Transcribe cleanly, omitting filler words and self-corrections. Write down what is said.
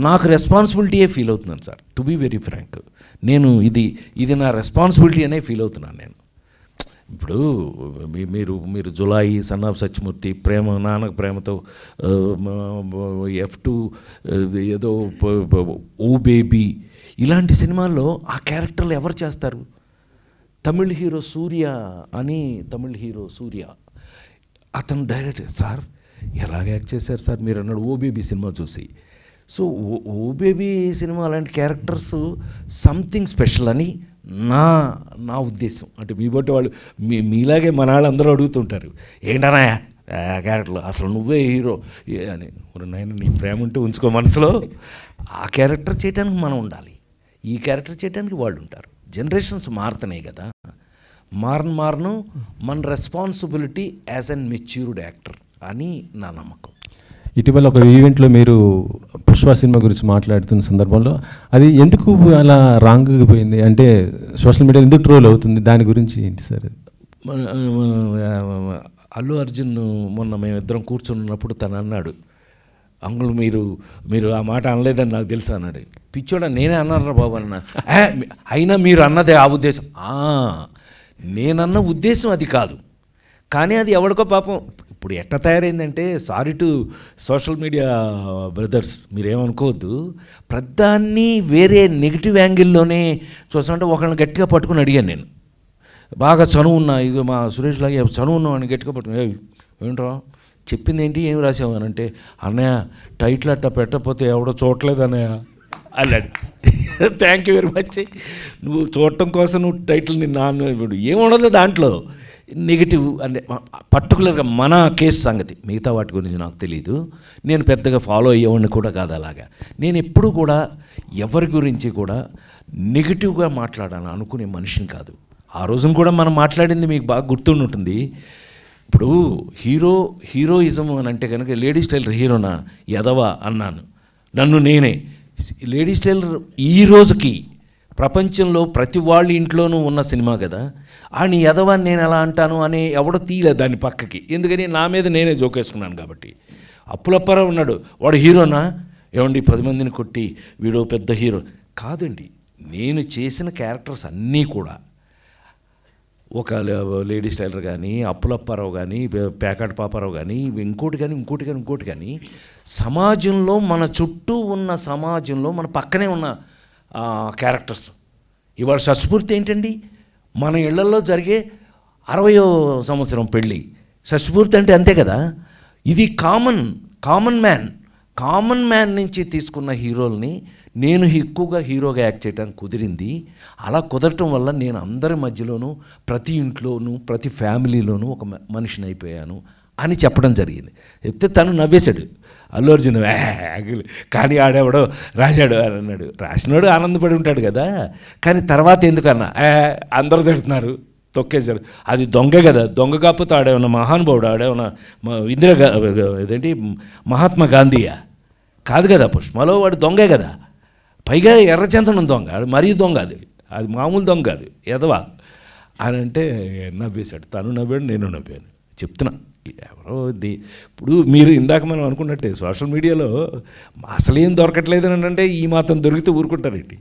నాకు రెస్పాన్సిబిలిటీయే ఫీల్ అవుతున్నాను sir, to be very frank. నేను ఇది నా రెస్పాన్సిబిలిటీ అనే ఫీల్ అవుతున్నాను నేను. ఇప్పుడు మీరు Julayi, son of Satyamurthy, Prema Nannaku Prematho, F2, ఏదో ఓ బేబీ, ఇలాంటి సినిమాల్లో ఆ క్యారెక్టర్లు ఎవరు చేస్తారు? తమిళ్ హీరో సూర్య అతను డైరెక్టర్ సార్ ఎలాగ యాక్ట్ చేశారు సార్ మీరు అన్నాడు ఓ బేబీ సినిమా చూసి. సో ఓ బేబీ సినిమా అలాంటి క్యారెక్టర్స్ సంథింగ్ స్పెషల్ అని నా ఉద్దేశం. అంటే మీ బట్టి వాళ్ళు మీలాగే మన వాళ్ళు అందరూ అడుగుతుంటారు, ఏంటన్నా క్యారెక్టర్లు అసలు నువ్వే హీరో అని. నాయన నీ ప్రేమ ఉంటే ఉంచుకో మనసులో. ఆ క్యారెక్టర్ చేయడానికి మనం ఉండాలి, ఈ క్యారెక్టర్ చేయడానికి వాళ్ళు ఉంటారు. జనరేషన్స్ మారుతున్నాయి కదా, మారను మన responsibility as an matured actor అని నా నమ్మకం. ఇటీవల ఒక ఈవెంట్లో మీరు పుష్ప సినిమా గురించి మాట్లాడుతున్న సందర్భంలో అది ఎందుకు అలా రాంగ్గా పోయింది, అంటే సోషల్ మీడియాలో ఎందుకు ట్రోల్ అవుతుంది, దాని గురించి ఏంటి సార్? అల్లు అర్జున్ మొన్న మేమిద్దరం కూర్చున్నప్పుడు తను అన్నాడు, అంకుల్ మీరు ఆ మాట అనలేదని నాకు తెలుసు అన్నాడు. పిచ్చోడా నేనే అన్నాను బాబు అన్న. అయినా మీరు అన్నదే ఆ ఉద్దేశం. నేనన్న ఉద్దేశం అది కాదు, కానీ అది ఎవరికో పాపం ఇప్పుడు ఎట్లా తయారైందంటే, sorry to social media brothers, మీరేమనుకోవద్దు, ప్రధాన్ని వేరే నెగిటివ్ యాంగిల్లోనే చూసామంటే ఒకళ్ళని గట్టిగా పట్టుకుని అడిగాను నేను, బాగా చనువు ఉన్నా, ఇక మా సురేష్ లాగే చనువు ఉన్నావు అని గట్టిగా పట్టుకుని, ఏంట్రా చెప్పింది ఏంటి, ఏం రాసావు అని అంటే, అన్నయ్య టైటిల్ అట్టా పెట్టకపోతే ఎవడో చూడలేదు అన్నయ్య అన్నాడు. Thank you very much. నువ్వు చూడటం కోసం నువ్వు టైటిల్ని ఏముండదు దాంట్లో నెగిటివ్ అంటే, పర్టికులర్గా మన కేసు సంగతి, మిగతా వాటి గురించి నాకు తెలీదు, నేను పెద్దగా ఫాలో అయ్యేవాడిని కూడా కాదు. అలాగా నేను ఎప్పుడు కూడా ఎవరి గురించి కూడా నెగిటివ్గా మాట్లాడాలని అనుకునే మనిషిని కాదు. ఆ రోజున కూడా మనం మాట్లాడింది మీకు బాగా గుర్తుండి ఉంటుంది. ఇప్పుడు హీరోయిజం అని అంటే కనుక లేడీస్ టైలర్ హీరోనా ఎదవా అన్నాను నన్ను నేనే. లేడీస్ టైలర్ ఈ రోజుకి ప్రపంచంలో ప్రతి వాళ్ళ ఇంట్లోనూ ఉన్న సినిమా కదా, అని ఎదవాన్ని నేను ఎలా అంటాను అని ఎవడో తీయలేదు దాన్ని పక్కకి, ఎందుకని నా మీద నేనే జోకేసుకున్నాను కాబట్టి. అప్పులప్పారావు ఉన్నాడు, వాడు హీరోనా, ఏమండి 10 మందిని కొట్టి వీడు పెద్ద హీరో కాదండి. నేను చేసిన క్యారెక్టర్స్ అన్నీ కూడా, ఒక లేడీస్ టైలర్ కానీ, అప్పులప్పారావు కానీ, పేకాట పాపారావు కానీ, ఇంకోటి కానీ సమాజంలో మన చుట్టూ ఉన్న సమాజంలో మన పక్కనే ఉన్న క్యారెక్టర్స్. ఇవాళ షష్ఠపూర్తి ఏంటండి, మన ఇళ్లలో జరిగే 60వ సంవత్సరం పెళ్ళి షష్ఠపూర్తి అంటే అంతే కదా. ఇది కామన్ మ్యాన్ నుంచి తీసుకున్న హీరోల్ని నేను ఎక్కువగా హీరోగా యాక్ట్ చేయడానికి కుదిరింది. అలా కుదరటం వల్ల నేను అందరి మధ్యలోనూ, ప్రతి ఇంట్లోనూ, ప్రతి ఫ్యామిలీలోనూ ఒక మనిషిని అయిపోయాను అని చెప్పడం జరిగింది. చెప్తే తను నవ్వేశాడు అల్లు అర్జున్, కానీ ఆడెవడో రాశాడు అని అన్నాడు. రాసినాడు ఆనందపడి ఉంటాడు కదా, కానీ తర్వాత ఎందుకన్నా అందరూ తిడుతున్నారు, తొక్కేశాడు, అది దొంగే కదా, దొంగ కాకపోతే ఆడేమన్నా మహానుభావుడు, ఆడేమన్నా ఇదేంటి మహాత్మా గాంధీయా కాదు కదా, పుష్పలో వాడు దొంగే కదా, పైగా ఎర్రచందనం దొంగ, మరీ దొంగ, అది మామూలు దొంగ కాదు, ఎదవా అని అంటే నవ్వేశాడు. తను నవ్వాడు, నేను నవ్వాను. చెప్తున్నా ఎవరో ఇప్పుడు మీరు ఇందాక మనం అనుకున్నట్టే సోషల్ మీడియాలో అసలేం దొరకట్లేదు అని అంటే ఈ మాత్రం దొరికితే ఊరుకుంటారేంటి?